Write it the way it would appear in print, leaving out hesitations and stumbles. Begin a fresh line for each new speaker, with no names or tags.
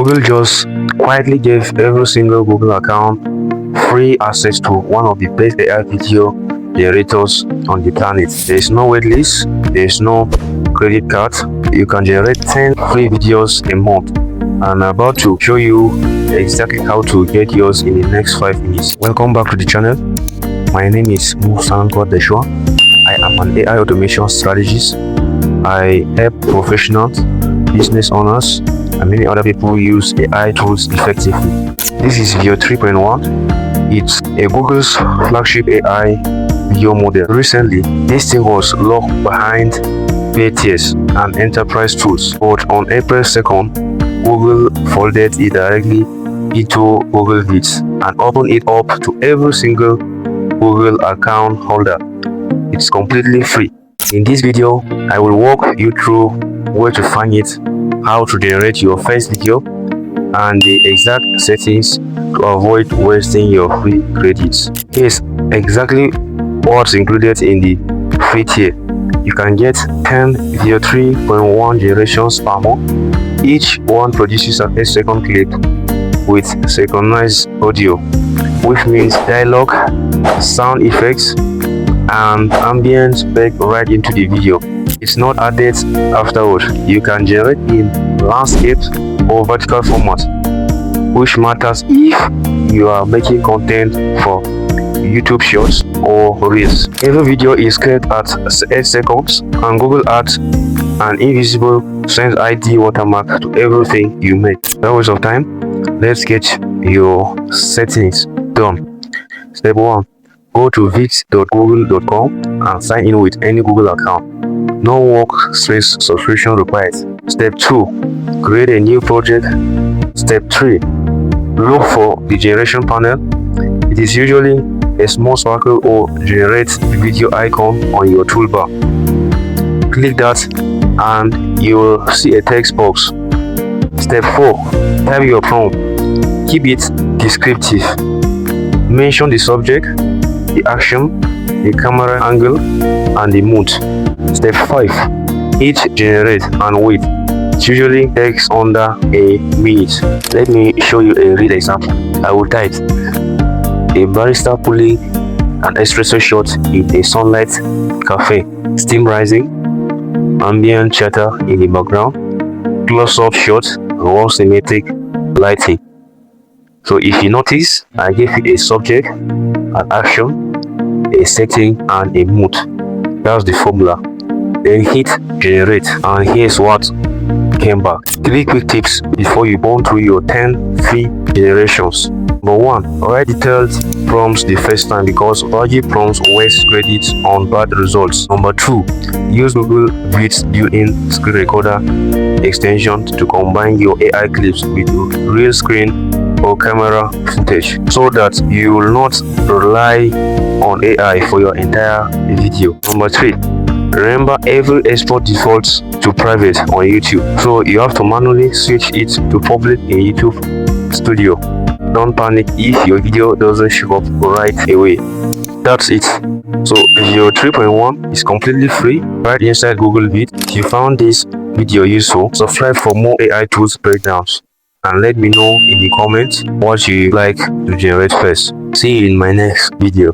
Google just quietly gave every single Google account free access to one of the best AI video generators on the planet. There is no waitlist, there is no credit card. You can generate 10 free videos a month. I'm about to show you exactly how to get yours in the next 5 minutes. Welcome back to the channel. My name is Musanko Deshwa. I am an AI automation strategist. I help professionals, business owners, and many other people use AI tools effectively. This is video 3.1. It's a Google's flagship AI video model. Recently, this thing was locked behind paid tiers and enterprise tools, but on April 2nd, Google folded it directly into Google Vids and opened it up to every single Google account holder. It's completely free. In this video, I will walk you through where to find it, how to generate your first video, and the exact settings to avoid wasting your free credits. Here's exactly what's included in the free tier. You can get 10 video 3.1 generations per month. Each one produces a 8-second clip with synchronized audio, which means dialogue, sound effects, and ambience baked right into the video. It's not added afterward. You can generate in landscape or vertical format, which matters if you are making content for YouTube Shorts or Reels. Every video is cleared at 8 seconds, and Google adds an invisible Sense ID watermark to everything you make. No waste of time. Let's get your settings done. Step 1. Go to vids.google.com and sign in with any Google account. No workspace subscription required. Step 2. Create a new project. Step 3. Look for the generation panel. It is usually a small circle or generate video icon on your toolbar. Click that and you will see a text box. Step 4. Type your prompt. Keep it descriptive. Mention the subject, the action, the camera angle, and the mood. Step 5. Hit generate and wait. It usually takes under a minute. Let me show you a real example. I will type a barista pulling an espresso shot in a sunlight cafe. Steam rising, ambient chatter in the background, close-up shot, raw symmetric lighting. So if you notice, I gave you a subject, an action, a setting, and a mood. That's the formula. Then hit generate, and here's what came back. 3 quick tips before you burn through your 10 free generations. Number 1. Write detailed prompts the first time because vague prompts waste credits on bad results. Number 2. Use Google Vids built-in screen recorder extension to combine your AI clips with real screen or camera footage so that you will not rely on AI for your entire video. Number 3. Remember, every export defaults to private on YouTube, so you have to manually switch it to public in YouTube Studio. Don't panic if your video doesn't show up right away. That's it. So video 3.1 is completely free right inside Google Vids. If you found this video useful, subscribe for more AI tools breakdowns and let me know in the comments what you like to generate first. See you in my next video.